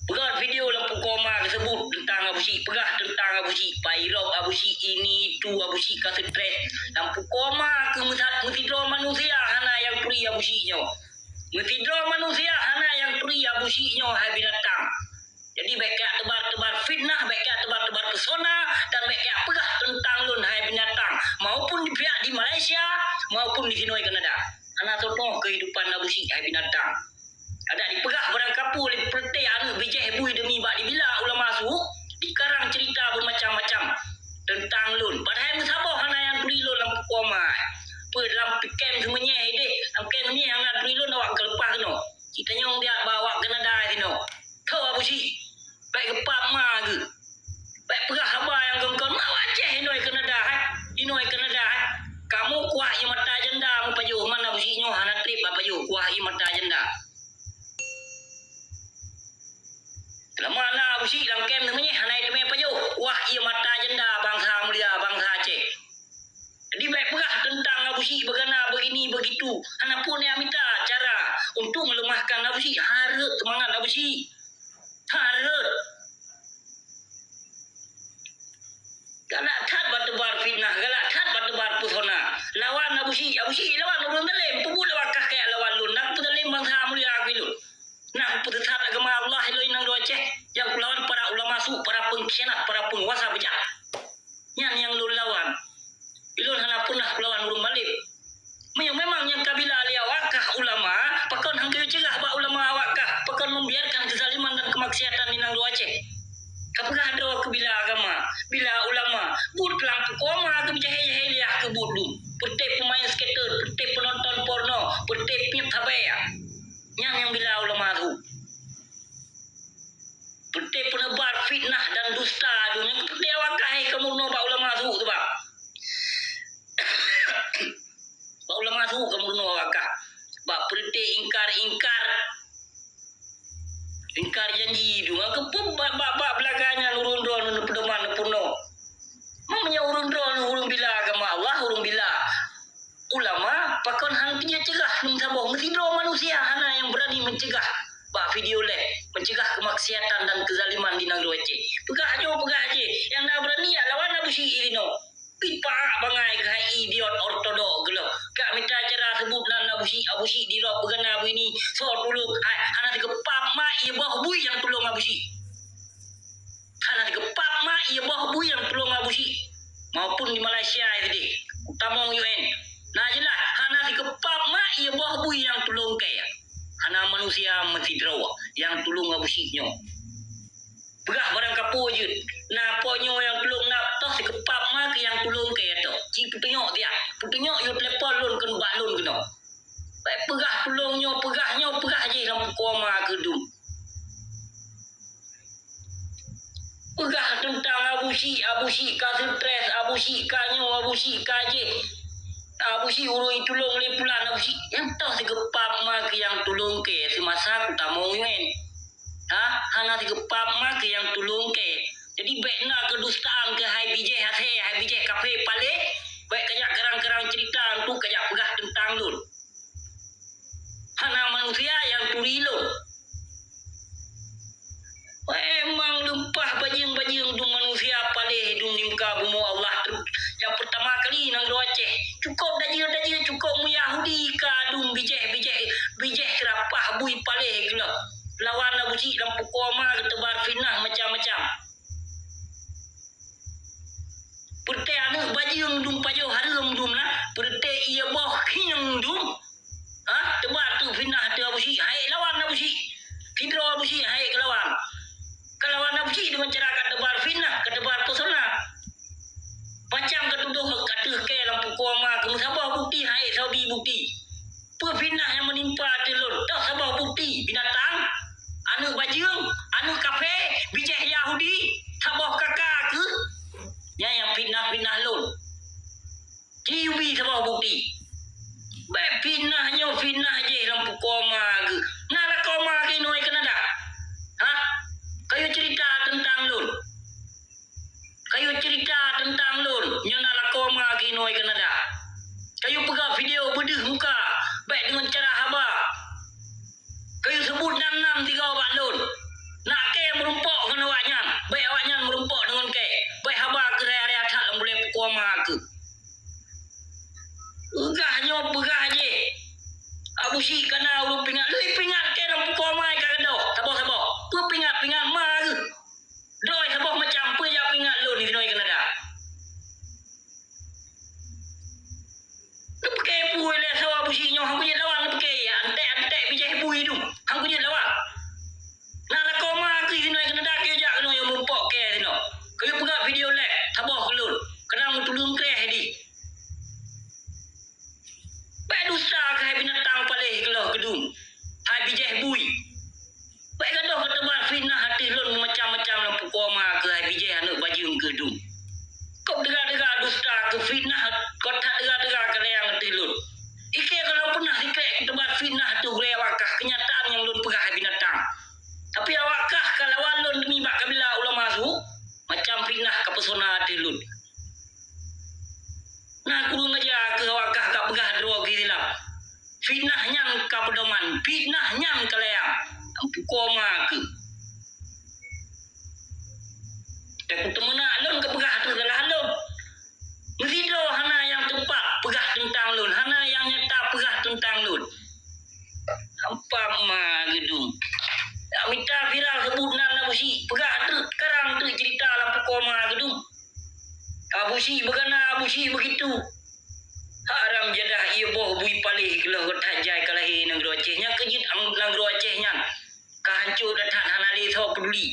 Pegat video lampu koma tersebut tentang Abu Syik, pegah tentang Abu Syik, pairop Abu Syik ini itu Abu Syik ka stres. Lampu koma ke mesti manusia hana yang turi Abu Syiknya. Mesti manusia hana yang turi Abu Syiknya hai binatang. Jadi baik tebar-tebar fitnah, baik tebar-tebar pesona dan baik pegah tentang lun hai binatang maupun di pihak di Malaysia maupun di Hanoi Kanada. Ana contoh kehidupan Abu Syik hai binatang. Ada dipegah barang kapu oleh perti anu bijih bui demi bak dibila ulama su dikarang cerita bermacam-macam tentang lun. Padahal musabah hana yang turi lun lampu koma. Dalam pikem semuanya ide, dalam kem ni yang nak turi lun awak kelepah keno. Kitanya orang dia bawa Kanada keno. Kau Abu Syik baik kepak ma ke. Baik pegah haba yang kau nak wajah Hanoi Kanada hai. Hanoi Kanada hai. Kamu kuah i mata jenda mu pajuh mana Abu Syiknya hana trip apa pajuh kuah i mata jenda. Lama na Abu Syik dalam kem namanya hanai demi apa jauh wah ia mata jenda bangsa mulia bangsa Aceh. Jadi baik pegah tentang Abu Syik bagaimana begini begitu. Anak pun yang minta cara untuk melemahkan Abu Syik. Harut semangat Abu Syik. Harut. Galak tat bertebar fitnah, galak tat bertebar pesona. Lawan Abu Syik lawan ulun dalim. Pebut wakah kayak lawan lun. Nak dalim bangsa mulia aku. Nah, putusat agama Allah Eloi nang dua Aceh yang lawan para ulama su, para pengkhianat, para penguasa bejat. Yang lu lawan. Ilun hana punah lawan urung balik. Memang yang kabila alia wakah ulama, pakon hangga cegah ba ulama wakah, pakon membiarkan kezaliman dan kemaksiatan di nang dua Aceh. Kapagah ada kabila agama, bila ulama, but lampu koma ke jahe-jahe liah ke budum. Pertip pemain skater, pertip penonton porno, pertip pip tabaya. Yang bila ulama tu putih penebar fitnah dan dusta dunia putih awakah kamu nombak ulama tu bak bak ulama tu kamu nombak bak putih ingkar janji tu ke bak belakangnya urun drone pedoman puno mamanya urun drone urun bila agama Allah urun bila ulama pakon hang dia cegah nung sabah mesti do manusia hana yang berani mencegah bak video leh mencegah kemaksiatan dan kezaliman di negeri Aceh. Pegah aja yang nak berani ya lawan Abu Syik ini pipa bangai ke idiot ortodok gelo kak minta cara sebut nan Abu Syik dirok begana Abu ini so dulu hana digepap mak ia bah bui yang tolong Abu Syik hana digepap mak ia bah bui yang tolong Abu Syik maupun di Malaysia tadi utama UN. Nah jelas hana dikepap mak ia buah bui yang tolong kaya. Hana manusia mesti derawa yang tolong Abu Syiknya. Pegah barang kapu je. Nah ponyo yang tolong nak tos dikepap mak yang tolong kaya tu. Ci petunyok dia. Petunyok yo telepon lun ke bak lun kena. Baik pegah tolongnya pegah je dalam koma kedum. Pegah tentang Abu Syik ka stres, Abu Syik kanyo, Abu Syik kaje. Abu Syik urui tulung le pulan Abu Syik yang tahu digepap mak yang tulung ke semasa utama nguen. Hana digepap mak yang tulung ke. Jadi baikna kedustaan ke hai bijih kafe pale baik kajak kerang-kerang cerita untuk kajak pegah tentang lun. Hana manusia yang turi lun. Emang lumpah bajing-bajing dung manusia pale dung di muka bumi Allah yang pertama kali nang do Aceh cukup dajir cukup mu Yahudi ka dung bijih kerapah bui pale gelo lawan Abu Syik lampu koma tebar fitnah macam-macam perte anu bajing dung pajo harum dung na perte ia boh kinyang dung tebar tu fitnah tu Abu Syik hai lawan Abu Syik hidro Abu Syik hai lawan kalau Abu Syik dengan cara ketebar fitnah, ketebar pesona. Macam ketuduh kata ke lampu koma, kamu sabah bukti, hai Saudi bukti. Fitnah yang menimpa telur, tak sabah bukti, binatang, anu bajing, anu kafe, bijih Yahudi, sabah kakak ke? Yang fitnah lun. TV sabah bukti. Baik fitnah je lampu koma ke. Nala koma ke Hanoi Kanada. Kayu cerita tentang lun. Nyana lakoma ke Hanoi Kanada. Kayu pegang video bedeh muka. Baik dengan cara haba. Kayu sebut 66 3 obat lun. Nak ke koma ke. Tak temenak lon ke pegah tu dalah lon. Merido hana yang tepat pegah tentang lon, hana yang nyata pegah tentang lon. Hampa ma gedung. Tak minta viral sebut nan lah busi. Pegah tu sekarang tu cerita lampu koma gedung. Abusi begana abusi begitu. Haram jadah ia boh bui palih kelah tajai kalahi nang Acehnya kejit nang Acehnya. Kahancur datang hanali tho peduli.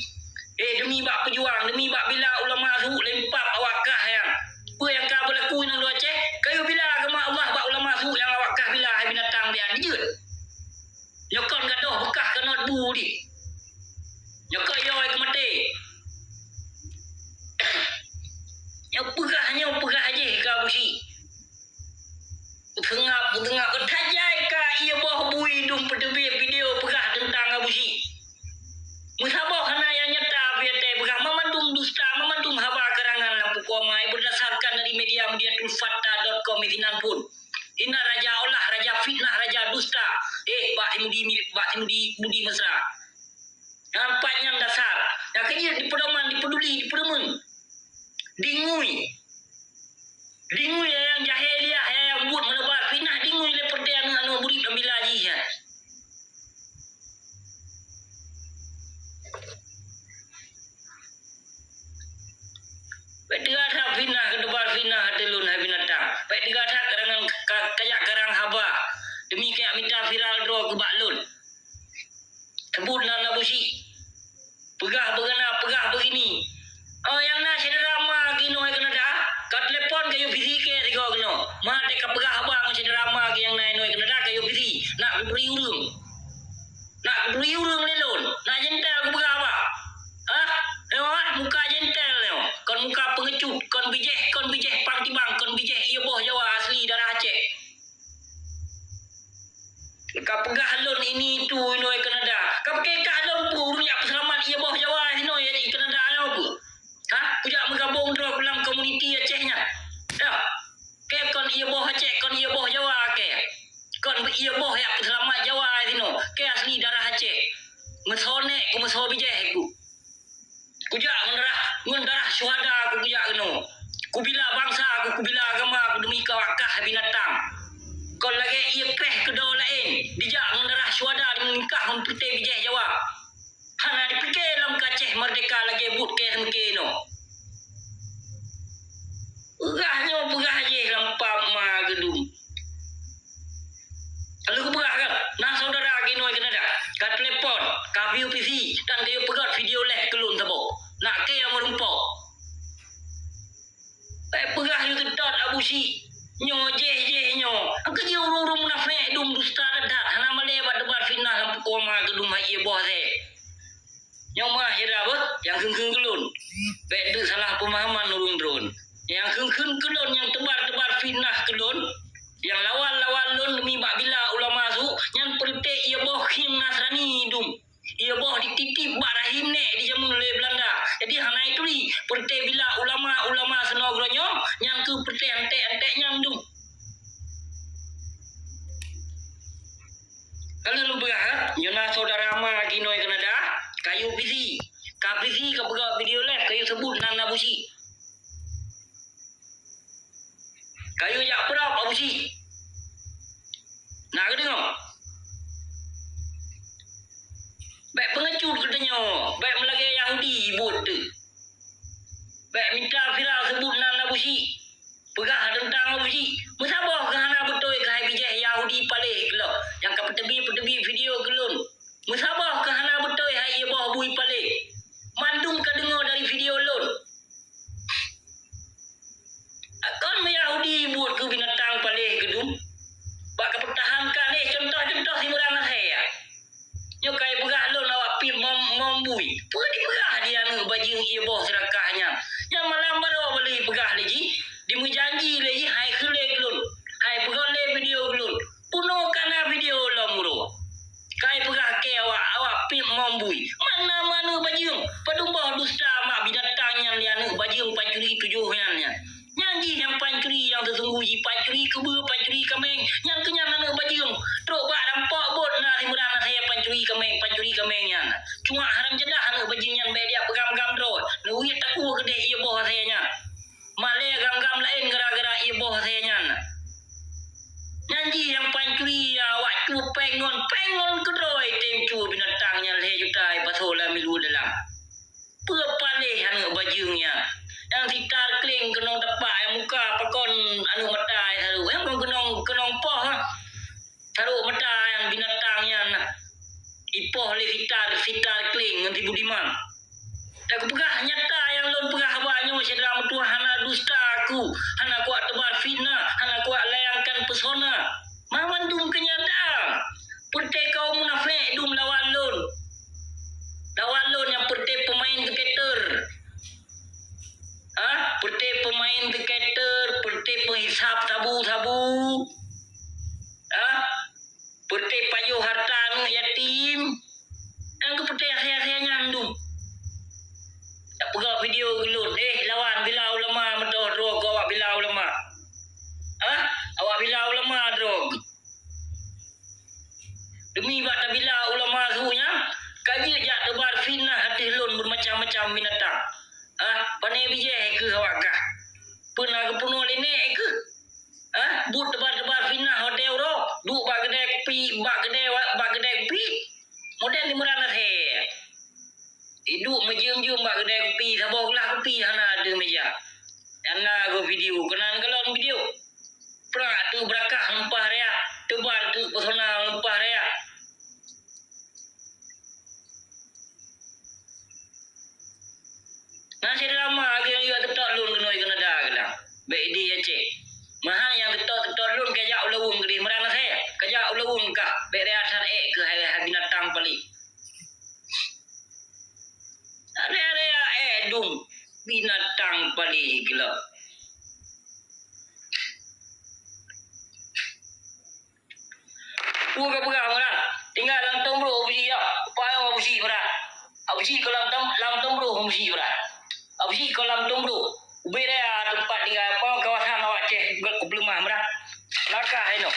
Demi bak pejuang, demi bak bila ulama su lempap awakah yang. Apa yang kau berlaku nang Aceh? Kayu bila agama Allah bak ulama su yang awakah bila hai binatang dia dijut. Nyokon gadoh bekah kenot bu di. Nyokon yoi ke mati. Yang pegah aje ka busi. Tengap ketajai ka ia boh bui dum pedebe video pegah tentang abusi. Musabah hana yang nyata biate pegah memandung dusta, memandung haba karangan lampu komai berdasarkan dari media tulfata.com izinan pun. Ina raja olah, raja fitnah, raja dusta. Bak Mudi mesra. Nampaknya dasar. Yang kerja di pedoman, di peduli, di pedemun. Dingui yang jahiliah yang buat menebar fitnah dingui le pertian anu buri ambil haji ya. Baik digata fitnah kedebar fitnah telun binatang. Baik digata karangan kayak karang haba. Demi kayak minta viral draw ke baklun. Sebut nan abusi. Pegah begini. Oh yang nak drama gino ai kena dah. Kat telepon kayu busy ke tiga kena. Mah tek pegah abang macam drama ke yang naik kena dah kayu busy. Nak beri urung. Lelon. Nak jentel aku pegah apa? Muka jentel leo. Kon muka pengecut, kon bijeh pang tibang, kon bijeh ia boh Jawa asli darah Aceh. Kau pegah lon ini tu inoi kena dah. Kau pakai kah lon pun urunyak selamat ia boh Jawa inoi kena dah apa? Pujak menggabung dalam komuniti Acehnya. Ya. Kon ia boh Aceh, kon ia boh Jawa ke. Kon ia boh yang selamat Jawa sino. Ke asli darah Aceh. Mesonek ku meso bijeh ku. Pujak mendarah syuhada ku pujak keno. Ku bila bangsa ku bila agama ku demi kawakah binatang. Kon lagi ia kreh kedua lain. Dijak mendarah syuhada menikah memperti bijeh Jawa. Hana dipikir dalam Aceh merdeka lagi but ke semkeno. Pegah je lampap ma gedung. Kalau aku pegah kan, nah saudara gino kena dah. Kat telepon, ka view PC dan dia pegat video leh kelun tabo. Nak ke yang merumpok. Pegah you kedot abusi. Nyo je nyo. Angka je urung munafik dum dusta dadat. Hana malebat debat fitnah lampu koma gedung hai boh se. Nyo mah hira apa? Yang keng kelun. Baik tu salah pemahaman urung drone. Yang keng kelun yang tebar fitnah kelun. Yang lawan lun demi bak bila ulama su yang pertek ia boh him Nasrani dum. Ia boh dititip bak rahim nek di jamun oleh Belanda. Jadi hana itu li pertek bila ulama senogronyo yang ke pertek antek yang dum. Kalau lu berharap, yana saudara ma gino Kanada, kayu PC. Ka PC ka pegang video live kayu sebut nan abusi. Kayu jak perap abusi. Nak ke dengar? Baik pengecut katanya. Baik melagi Yahudi buat tu. Baik minta viral sebut nan abusi. Pegah tentang abusi. Musabah ke hana betul ke hai bijah Yahudi palih kelak. Yang ke petebi video gelun. Musabah ke hana betul hai ia bawah bui palih. Mandung ke dengar dari video lun. Akon Yahudi buat ke binatang palih gedung. Bak kepertahankan contoh si murang saya. Nyokai pegah lun awak pi membui. Pegah dia nu bajing ia bawah serakahnya. Yang malam baru beli pegah lagi. Dimu janji lagi hai kele gelun. Hai pegah le video gelun. Puno kana video lamuro. Kai pegah ke awak pi membui. Mana bajing. Padumbah dusta mak binatang yang dia nu bajing pancuri tujuhnya. Nyanyi yang pancuri yang sesungguhnya pancuri kebe pancuri kameng yang kenyang nana bajing. Trok bak nampak bot na si murang saya pancuri pancuri kamengnya. Cuma haram jedah anu bajingan bae dia pegam-gam dro. Nu wi taku gede ieu boh sayanya. Male gam-gam lain gara-gara ieu boh sayanya. Nyanyi yang pancuri ya waktu pengon kedoi temcu binatangnya leh jutai pasola milu dalam. Pepaleh anu bajungnya. Yang sitar kling kenong tepak yang muka pakon anu matai haru. Yang kenong poh ha. Haru matai yang binatangnya nah. Ipoh le sitar kling nanti budiman. Tak pegah nyata yang lon pegah banyak macam dalam Tuhan hana dusta aku. Hana kuat tebar fitnah, hana kuat layangkan pesona. Maman dum kenyataan. Perte kaum munafik dum lawan lon. Lawan lon yang perte pemain skater. Perte pemain skater, perte penghisap sabu-sabu. Perte payuh harta anu yatim. Yang ke perte saya nyandung. Tak pegang video gelun. Lawan bila ulama metoh drog awak bila ulama. Awak bila ulama drog. Demi bak bila ulama sunya kaji jak tebar fitnah hati lun bermacam-macam binatang. Panai bijih ke awak kah? Pernah ke penuh lenek ke? But tebar-tebar fitnah hotel ro. Duk bak kedai kopi. Model di merana he. Hidup menjum-jum bak kedai kopi, sabah kelah kopi hana ada meja. Hana go video, kenan kalau video. Perak tu berakah lempah raya, tebal tu pesona lempah raya. Nasi lama lagi juga ketok lun kenoi kena dah kelang. Baik di cek. Mahal yang ketok lun kajak ulawung ke di merana saya. Kajak ulawung kah? Baik reasan ke hari binatang paling. Area dum binatang paling gelap. Buka merah. Tinggal dalam tombro busi ya. Payah busi merah. Busi kolam tombro busi merah. Busi kolam tombro. Ubera tempat tinggal apa kawasan awak ceh belumah merah. Lakah ino.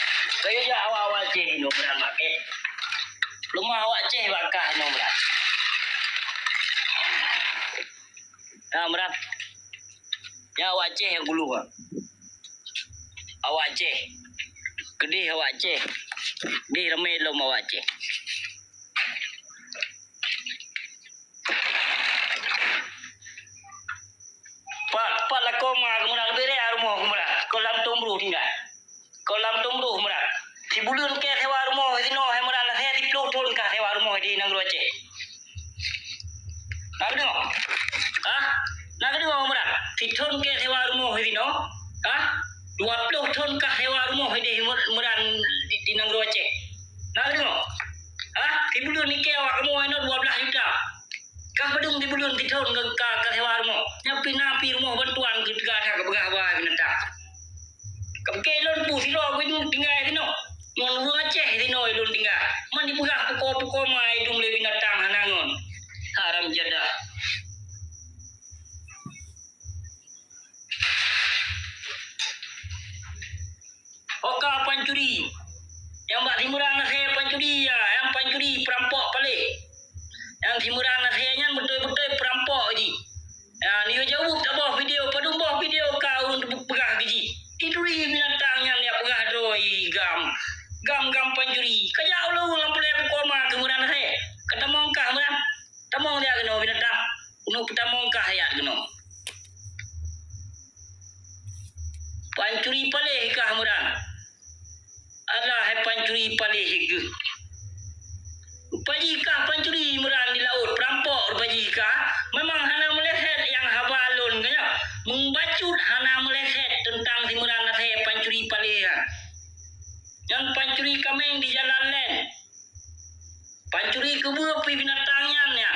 Kaya ya awal ceh ino merah make. Belumah awak ceh bakah ino merah. Merat. Ya awak ceh yang gulu. Awak ceh. Kedih awak ceh. Di ramai lom awak ceh. Pak lah koma kemudian bere rumah kemudian. Kolam tombro tinggal. Kolam tombro kemudian. Si bulun ke sewa rumah sino kemudian saya di plotol ke sewa rumah di Nanggro Aceh. Nak dengar? Nak dengar kemudian. Si ton ke sewa rumah sino. 20 ton ke sewa rumah di kemudian di Nanggro Aceh. Nak dengar? Si bulun ni ke awak rumah ini 12 juta. Kah bedung di bulun titon ke sewa rumah. Napi rumah bantuan ke tegak ke begah binatang. Kekelon pu silo aku tinggal sino. Mon Aceh sino ilun tinggal. Man dipegah pokok-pokok mai dum le binatang hanangon. Haram jadah. Oka pancuri. Yang bak timurang saya pancuri ya, yang pancuri perampok balik. Yang timurang saya nyan betul-betul perampok ji. Ni jauh tak bawa video, padung bawa video kau untuk pegah gaji. Itu binatang yang dia pegah doi gam pancuri. Kaya Allah lampu lampu koma kemudian saya. Kata mongkah kemudian. Tamong dia kena binatang. Untuk tamongkah ya kena. Pancuri palih kah kemudian. Allah pancuri palih ke. Pajikah pancuri meran di laut perampok pajikah memang hana meleset yang habalun kaya membacut hana meleset tentang simuran saya pancuri palihan yang pancuri kameng di jalan lain pancuri kebuah binatangnya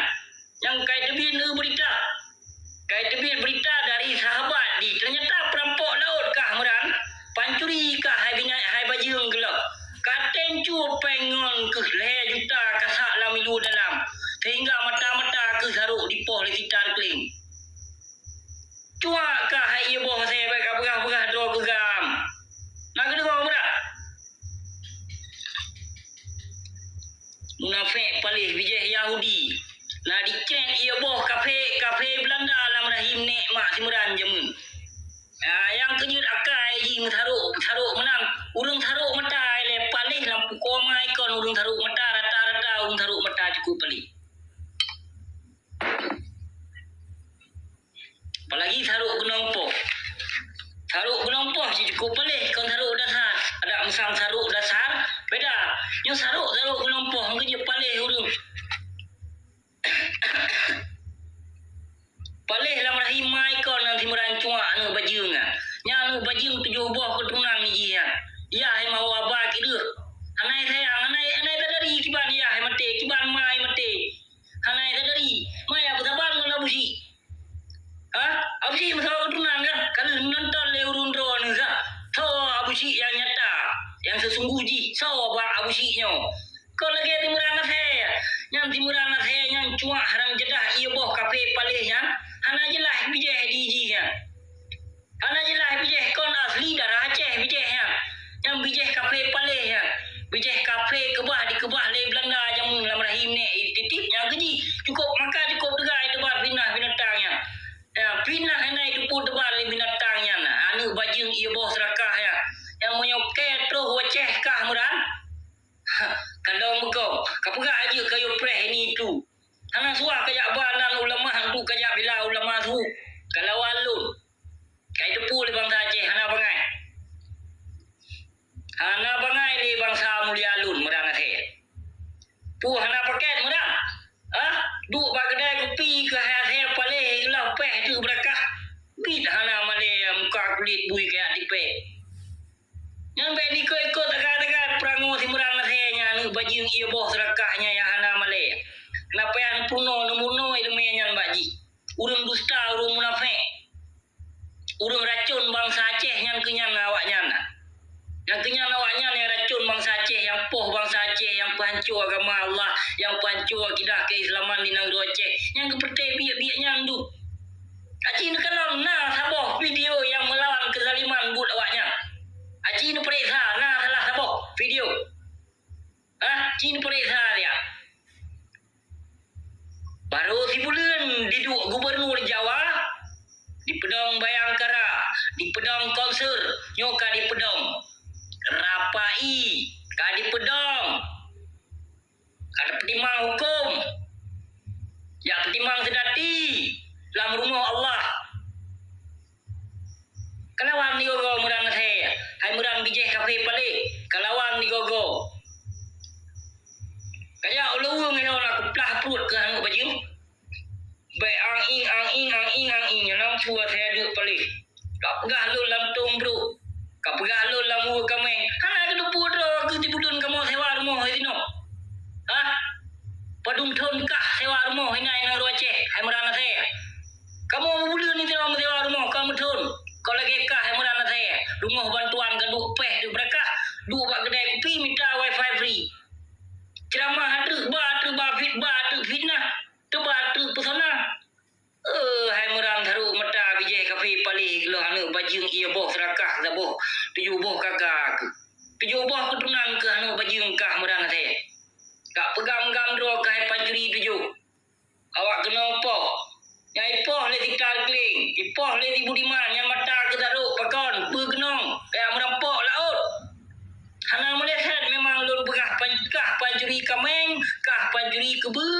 yang kait debin berita kait bijih Yahudi. Nah dicek ia boh kafe Belanda lam rahim nek mak simuran jemun. Yang kejut akai ji tharuk menang. Urung tharuk mata le palih lampu komai kon urung tharuk mata rata-rata urung tharuk mata cukup palih. Apalagi tharuk genompo. Tharuk genompo cukup palih kon tharuk dasar. Ada musang tharuk dasar beda. Yang tharuk genompo hang je palih urung. Palih lam rahim mai kon nanti merancua anu bajung nya anu bajung 7 buah keturunan ni ji ya ai mau abah kidu anai sayang anai tadari kiban ya ai mate kiban mai mate anai tadari mai apa taban ngona busi abusi masal keturunan kan nonton le urun drone ga so abusi yang nyata yang sesungguhnya so abang abusi nyo kau lagi timurana saya yang timurana saya yang cua haram jedah ia boh kafe palih yang hana jelah bijeh diji kan hana jelah bijeh kon asli darah Aceh bijeh yang bijeh kafe palih yang bijeh kafe kebah di kebah le Belanda jamun lam rahim ne titip yang keji cukup maka cukup degai tebar pinah binatangnya ya pinah hana itu pun tebar le binatangnya anu bajing ia boh serakah yang menyoket terus Aceh kah muran kadang bekau kapega aja kayu preh ni tu hana suah kajak banan ulama tu kajak bila ulama tu kalau walun kai tepu le bangsa Aceh hana bangai le bangsa mulia alun merana the pu hana paket merang duk ba kedai kopi ke he paleh lah peh tu berakah bid hana male muka kulit bui kayak dipe yang be ni ikut tegak-tegak perangu timurang nya anu bajing ia boh serakahnya yang hana male kenapa yang puno numuno ilmu yang baji urung dusta urung munafik urung racun bangsa Aceh yang kenyang awaknya yang kenyang awaknya yang racun bangsa Aceh yang poh bangsa Aceh yang pancur agama Allah yang pancur akidah keislaman di negeri Aceh yang kepertai biak-biak yang tu Aceh nak kenal saboh video yang melawan kezaliman but awaknya Aceh ni periksa salah saboh video Cina periksa dia baru si bulan diduk gubernur Jawa di Pedong Bayangkara di Pedong Konser nyoka di Pedong Rapai ka di Pedong ada petimang hukum ya petimang sedati dalam rumah Allah kalawan ni gogo murang saya hai murang bijeh kafe pale kalawan ni gogo kaya ulung ni orang kuplah perut ke hang baju baik ang ing nang puas saya duk palik tak pegah lu lam tung bro kap pegah lu lam u kameng hana ke dupu dro ke tibudun kamu sewa rumah itino padung thon kah sewa rumah inai nang Aceh hai merana saya kamu bulan ni sewa rumah kamu thon kau lagi kah hai merana saya rumah bantuan ke duk peh duk berkah duk bak kedai kopi minta wifi free ceramah batu fitnah batu pesona hai merang tharu mata bijeh kafe palih lo anu bajing ia boh serakah zaboh 7 boh kakak 7 boh keturunan ke anu bajing kah merang saya kak pegam-gam dro kai panjuri 7 awak kena poh yang ipoh le tikar kling ipoh le di budiman yang mata ke taru pakon pegenong kayak merampok laut hana melihat memang lur begah panjuri kameng kah panjuri kebe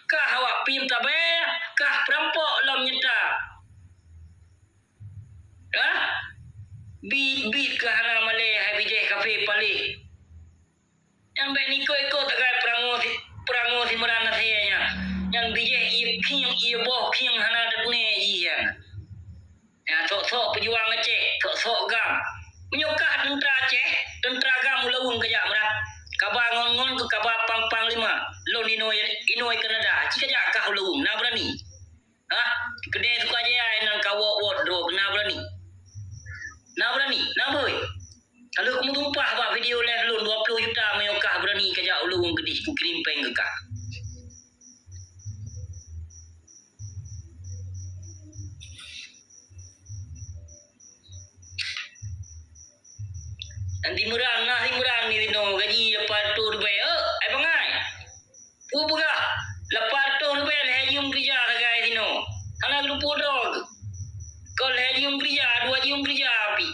kah awak pim tabe kah perampok lam nyeta bit ke hana male hai bijeh kafe palih yang baik ni ikut tegai perangu si merana saya nya yang bijeh ia boh king hana dapne iya ya sok pejuang Aceh sok gam menyokah tentera Aceh tentera gam ulawung kejak merat kabar ngon-ngon ke kabar pang 5 lon inoi Kanada cikajak kah ulawung na berani kedai suka je nang kawak wardrobe na berani na boy kalau kamu tumpah buat video live lon 20 juta menyokah berani kejak ulawung kedih ku kirim peng ke kah nanti murang ni no gaji dapat tu dubai ai bangai pu pegah Lepas tu bel hejum kerja ragai sino. Anak lu podog. Kau hejum kerja, 2 jam kerja api.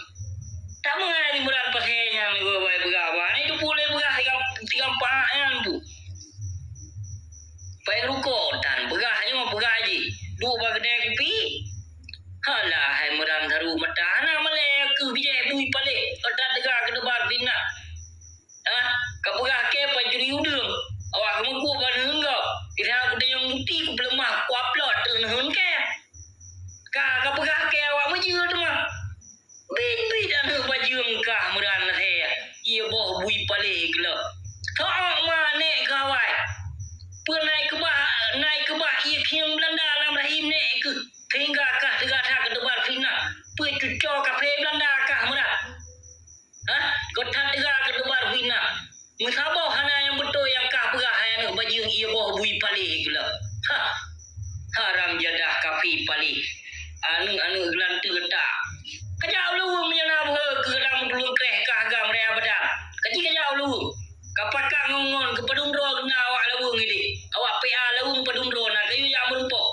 Tak mengenai berat pasenya ni gua baik berapa. Ni tu boleh berah tiga pahan tu. Pai ruko tan berahnya mau berah je. 2 bagdai kopi. Halah hai meran tharu mata ana male ke bijai bui pale. Otak tegak ke debar bina. Ka berah ke pajuri udung. Awak mengku pada enggak. Kira aku dah yang muti ku pelemah ku upload tu nehun ke. Ka berah ke awak maju tu mah. Bin dah baju engkah meran saya. Ia boh bui pale gelo. Kau mana kawai? Naik ke bah ia kiam Belanda dalam rahim nek ke. Hingga kah tegak ke debar fina. Pai cucok kafe Belanda kah meran. Kau tak tegak ke debar fina. Musabah hana yang betul yang kah berah yang baju ia boh bui pale gelo. Haram jadah kafe pale. Anu gelantu getak. Kejauh lu menyana ke dalam dulu kreh kah agam rea badan. Kejauh lu. Kapan kak ngongon ke pedundro kena awak lawung ini. Awak PA lawung pedundro nak kayu yang merumpok.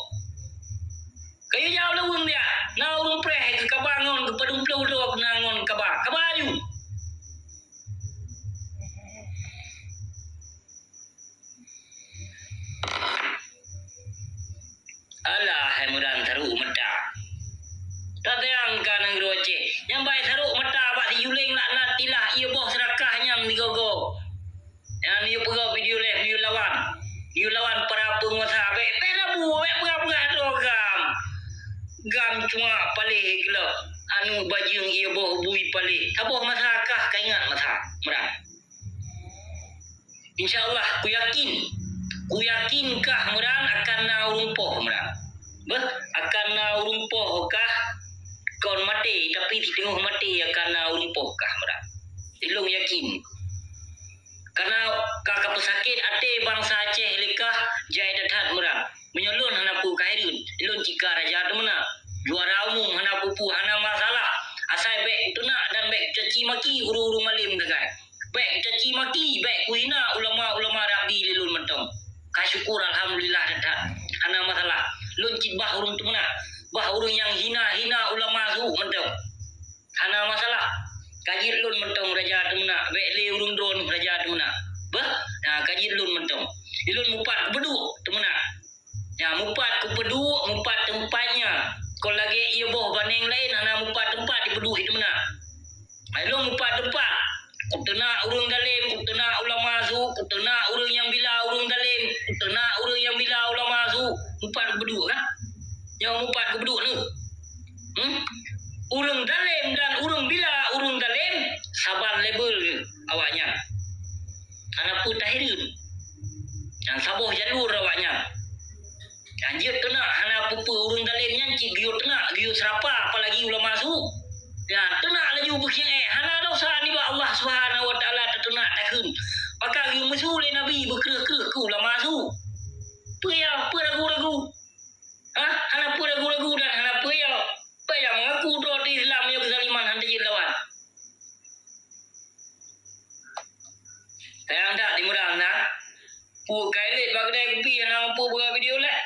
Kayu jauh lawung dia. Na urung preh ke kabangon ke pedundro kena ngon kabar. Kabaju. Alah hai mudan taruh mata. Tak yang kanang roce. Yang baik taruh mata bak si yuling laknat tilah ia boh serakah nyam di gogo. Yang dia pegau video live dia lawan. Dia lawan para penguasa. Bek labu, bek berapa gam. Gam cuma palih gila. Anu baju ia boh bui palih. Taboh masakah kau ingat masa. Merah. InsyaAllah ku yakin. Ku yakinkah meran akan na urumpoh meran. Akan na urumpoh kah kon mati tapi di tengah mati akan na urumpoh kah meran. Ilung yakin. Karena kakak pesakit ate bangsa Aceh lekah jai datat meran. Menyolon hana pu kairun. Ilun jika raja temena. Juara umum hana pupu hana masalah. Asai bek tunak dan bek caci maki uru-uru malim dekat. Bek caci maki, bek kuina ulama-ulama rabi lilun mentong. Kasyukur alhamdulillah datat. Hana masalah. Lun cibah urung temena. Bah urung yang hina-hina ulama su mentong. Hana masalah. Kaji lun mentong raja temena. Bek le urung drone raja temena. Kaji lun mentong. Ilun mupat kebedu temena. Ya mupat kebedu, mupat tempatnya. Kalau lagi ia boh banding lain hana mupat tempat di pedu itu mana. Ilun mupat tempat. Kutena urung dalim, kutena ulama su, kutena urung yang bila urung dalim, kutena urung yang bila ulama su. Mupat kebedu kan? Yang mupat kebedu ni. Urung dalim dan urung bila urung dalim sabar label awaknya. Anak pun tahirun. Yang saboh jalur awaknya. Anjir kena hana pupu urung dalim nyanci giur kena giur serapa apalagi ulama su. Ya kena laju bukian hana dosa ni ba Allah Subhanahu wa taala terkena takun. Maka giur musuh le nabi bekereh-kereh ku ulama su. Apa ragu-ragu? Hana apa ragu-ragu dan hana apa yang mengaku doa di Islam yang kezaliman handa je lawan. Sayang tak di murang nak. Pu kailit bagdai kopi hana apa buat video lah.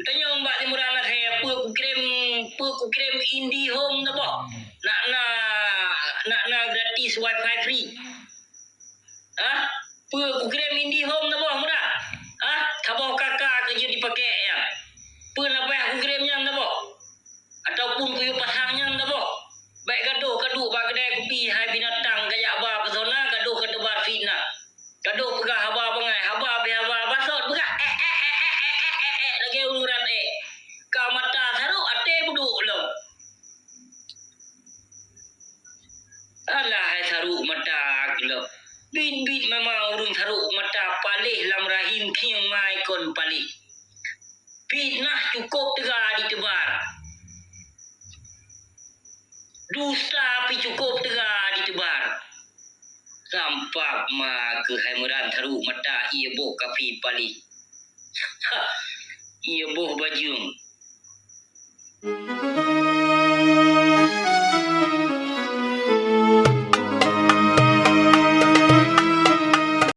Tanya mbak di murang lah saya apa ku kirim IndiHome na boh. Nak gratis wifi free. Apa ku kirim IndiHome na boh murah. Taboh kakak kerja dipakai ya. Apa nak payah ku kirim yang na boh. Ataupun ku pasangnya na boh. Baik gaduh bagdai kopi hai binatang kayak aba pesona gaduh ke debar fitnah. Gaduh pegah haba bangai haba basot pegah lagi ururan ka mata saru ate buduk lo. Alah hai saru mata lo. Bin memang urung saru mata palih lam rahim king mai kon palih. Fitnah cukup tegak ditebar. Dusta pi cukup tegak ditebar. Sampak ma ke haimuran taruh mata ia boh kafi pali. Ia boh bajung.